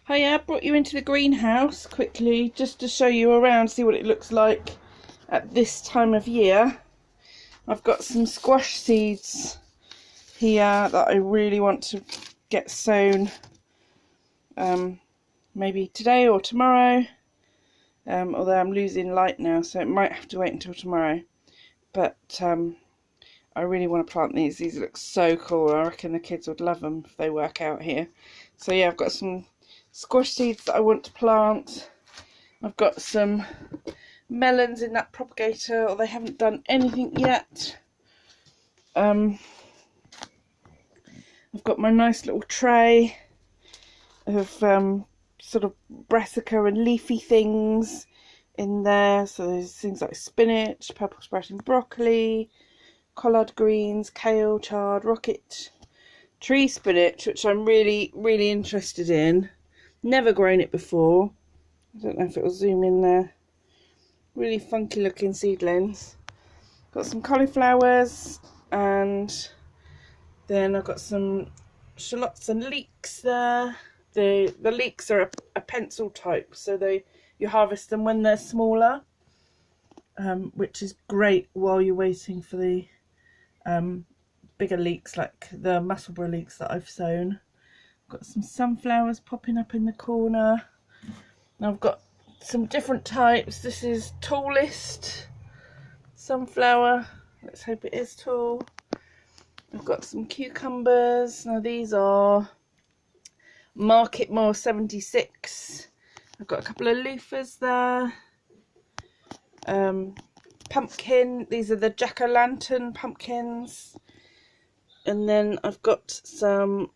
Hiya, brought you into the greenhouse quickly just to show you around, see what it looks like at this time of year. I've got some squash seeds here that I really want to get sown, maybe today or tomorrow, although I'm losing light now, so it might have to wait until tomorrow. But I really want to plant these. These look so cool. I reckon the kids would love them if they work out here. So yeah, I've got some squash seeds that I want to plant. I've got some melons in that propagator, or they haven't done anything yet. I've got my nice little tray of sort of brassica and leafy things in there. So there's things like spinach, purple sprouting broccoli, collard greens, kale, chard, rocket, tree spinach, which I'm really interested in. Never grown it before. I don't know if it will zoom in there. Really funky looking seedlings. Got some cauliflowers, and then I've got some shallots and leeks there. The leeks are a pencil type, so you harvest them when they're smaller, which is great while you're waiting for the bigger leeks, like the Musselburgh leeks that I've sown. Got some sunflowers popping up in the corner. Now I've got some different types. This is tallest sunflower. Let's hope it is tall. I've got some cucumbers. Now these are Marketmore 76. I've got a couple of loofahs there. Pumpkin. These are the jack-o'-lantern pumpkins. And then I've got some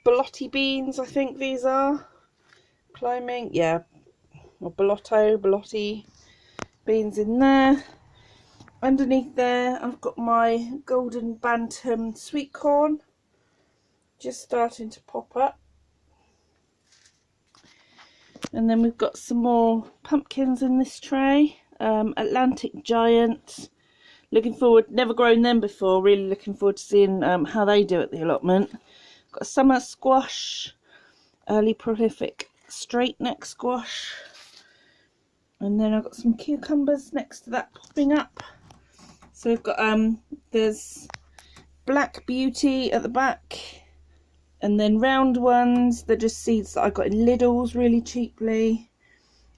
bolotti beans, I think these are. Climbing, yeah. Or bolotti beans in there. Underneath there, I've got my golden bantam sweet corn. Just starting to pop up. And then we've got some more pumpkins in this tray. Atlantic Giant. Looking forward, never grown them before, really looking forward to seeing how they do at the allotment. Got a summer squash, early prolific straight neck squash. And then I've got some cucumbers next to that popping up. So we've got, there's Black Beauty at the back. And then round ones, they're just seeds that I got in Lidl's really cheaply.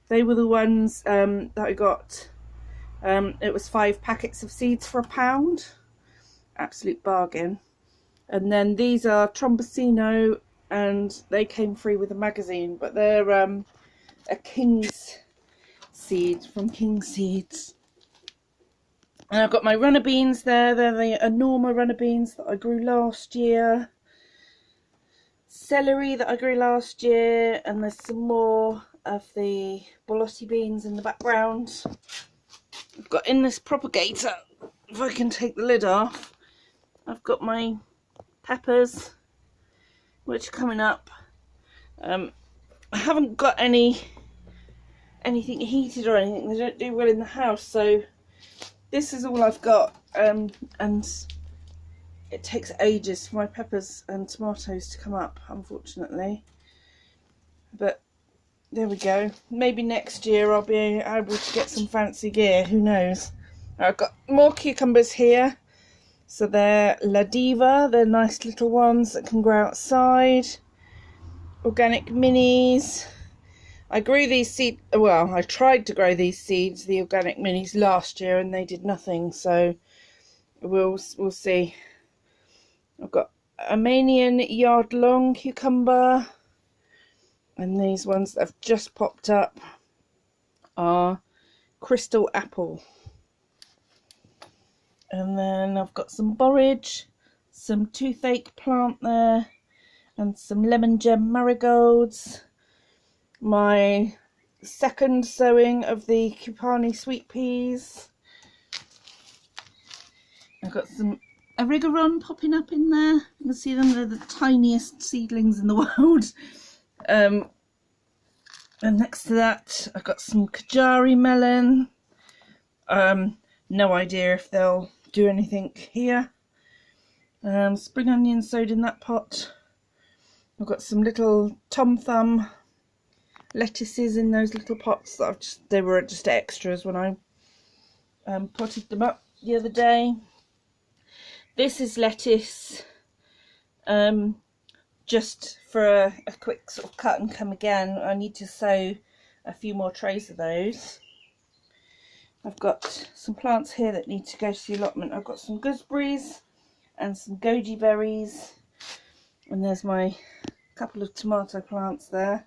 They were the ones that I got. It was 5 packets of seeds for £1. Absolute bargain. And then these are Trombosino, and they came free with a magazine, but they're a King's seed from King's Seeds. And I've got my runner beans there. They're the Enorma runner beans that I grew last year. Celery that I grew last year, and there's some more of the bolotti beans in the background. I've got in this propagator, if I can take the lid off, I've got my peppers, which are coming up. I haven't got anything heated or anything. They don't do well in the house, so this is all I've got. And it takes ages for my peppers and tomatoes to come up, unfortunately. But there we go. Maybe next year I'll be able to get some fancy gear. Who knows? I've got more cucumbers here. So they're La Diva. They're nice little ones that can grow outside. Organic minis. I grew these seeds. Well, I tried to grow these seeds, the organic minis, last year, and they did nothing. So we'll see. I've got Armenian yard long cucumber. And these ones that have just popped up are crystal apple. And then I've got some borage, some toothache plant there, and some lemon gem marigolds. My second sowing of the Cupani sweet peas. I've got some Arigaron popping up in there. You can see them, they're the tiniest seedlings in the world. And next to that I've got some Kajari melon. No idea if they'll do anything here. Spring onions sowed in that pot. I've got some little Tom Thumb lettuces in those little pots that they were just extras when I potted them up the other day. This is lettuce, just for a quick sort of cut and come again. I need to sow a few more trays of those. I've got some plants here that need to go to the allotment. I've got some gooseberries and some goji berries, and there's my couple of tomato plants there.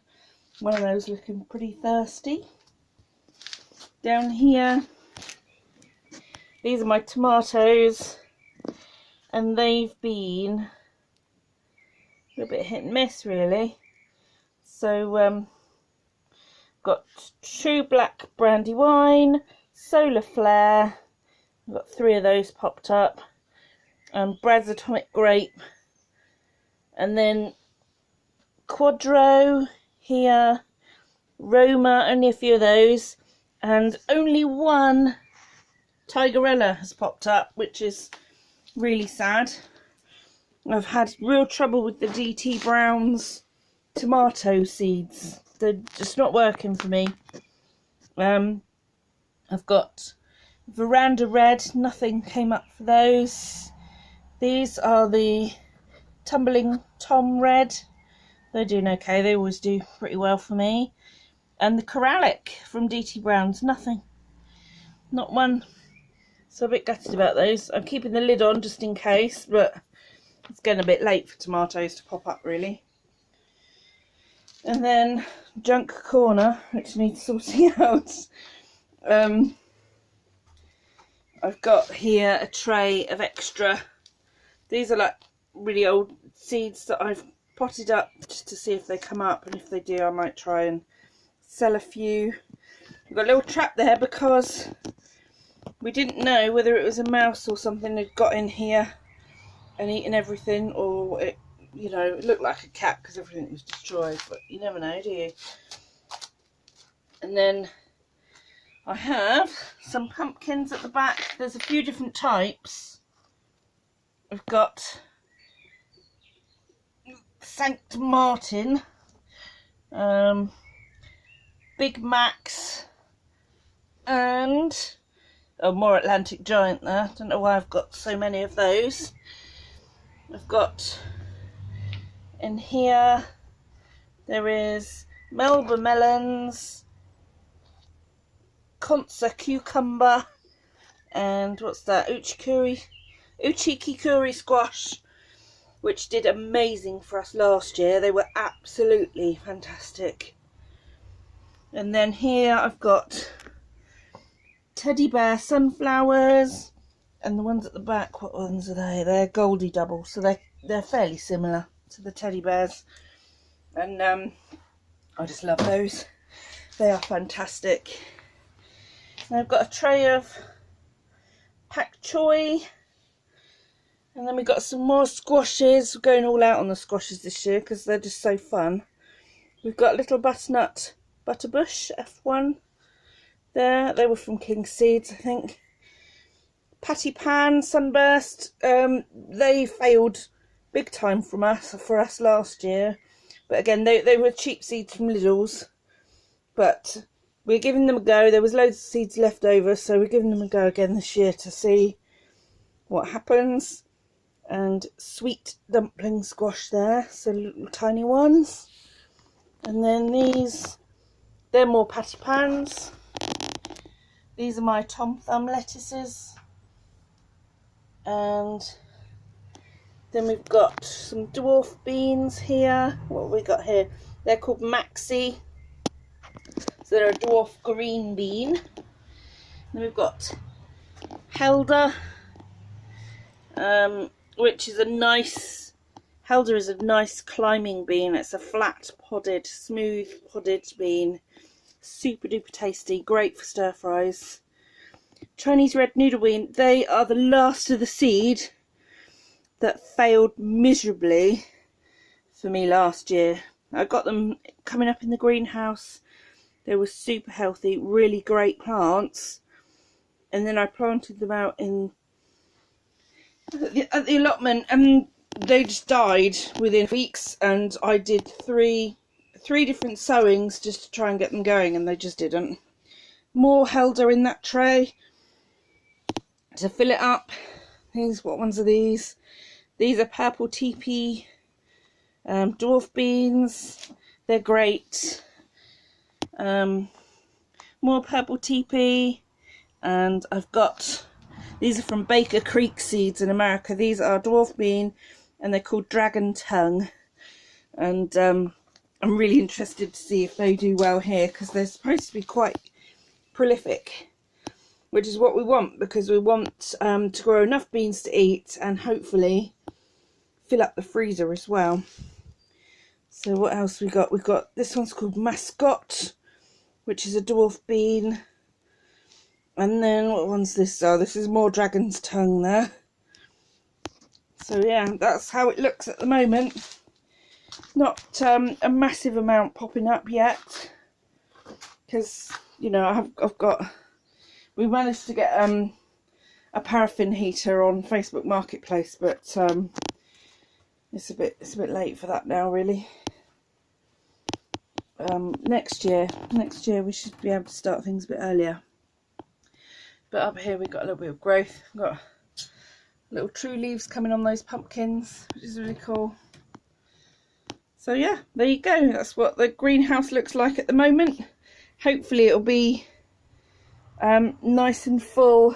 One of those looking pretty thirsty. Down here, these are my tomatoes, and they've been a little bit hit and miss really. So got True Black Brandywine, Solar Flare, I've got 3 of those popped up, Brad's Atomic Grape, and then Quadro here, Roma, only a few of those, and only one Tigerella has popped up, which is really sad. I've had real trouble with the DT Brown's tomato seeds. They're just not working for me. I've got Veranda Red, nothing came up for those. These are the Tumbling Tom Red. They're doing okay, they always do pretty well for me. And the Coralic from DT Brown's, nothing. Not one. So I'm a bit gutted about those. I'm keeping the lid on just in case, but it's getting a bit late for tomatoes to pop up really. And then Junk Corner, which needs sorting out. I've got here a tray of extra. These are like really old seeds that I've potted up just to see if they come up, and if they do I might try and sell a few. I've got a little trap there because we didn't know whether it was a mouse or something that got in here and eaten everything, or it, you know, it looked like a cat because everything was destroyed, but you never know, do you? And then I have some pumpkins at the back. There's a few different types. I've got Saint Martin, Big Max, and more Atlantic Giant there. Don't know why I've got so many of those. I've got in here, there is Melba melons, Consa cucumber, and what's that, Uchikikuri squash, which did amazing for us last year. They were absolutely fantastic. And then here I've got teddy bear sunflowers, and the ones at the back, what ones are they? They're Goldie Double, so they're fairly similar to the teddy bears, and I just love those. They are fantastic. And I've got a tray of pak choi, and then we've got some more squashes. We're going all out on the squashes this year because they're just so fun. We've got little butternut butterbush F1 there. They were from King Seeds, I think. Patty Pan Sunburst. They failed big time for us last year, but again they were cheap seeds from Lidl's, but we're giving them a go. There was loads of seeds left over, so we're giving them a go again this year to see what happens. And sweet dumpling squash there, so little tiny ones. And then these, they're more patty pans. These are my Tom Thumb lettuces. And then we've got some dwarf beans here. What have we got here? They're called Maxi. So they're a dwarf green bean. Then we've got Helder, which is a nice, Helder is a nice climbing bean. It's a flat podded, smooth podded bean. Super duper tasty, great for stir fries. Chinese red noodle bean, they are the last of the seed that failed miserably for me last year. I got them coming up in the greenhouse. They were super healthy, really great plants. And then I planted them out in at the allotment, and they just died within weeks, and I did three different sowings just to try and get them going, and they just didn't. More helder in that tray to fill it up. What ones are these? These are purple teepee dwarf beans. They're great. More purple teepee, and I've got, these are from Baker Creek Seeds in America. These are dwarf bean, and they're called Dragon Tongue, and I'm really interested to see if they do well here, because they're supposed to be quite prolific, which is what we want, because we want to grow enough beans to eat and hopefully fill up the freezer as well. So what else we got? We've got, this one's called Mascot, which is a dwarf bean. And then what one's this? Oh, this is more Dragon's Tongue there. So yeah, that's how it looks at the moment. Not a massive amount popping up yet, because, you know, we managed to get a paraffin heater on Facebook Marketplace, but it's a bit late for that now, really. Next year we should be able to start things a bit earlier. But up here we've got a little bit of growth. We've got little true leaves coming on those pumpkins, which is really cool. So yeah, there you go. That's what the greenhouse looks like at the moment. Hopefully it'll be nice and full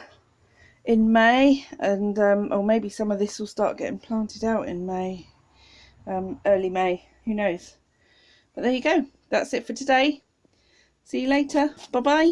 in May, and or maybe some of this will start getting planted out in May, early May, who knows. But there you go, that's it for today. See you later, bye bye.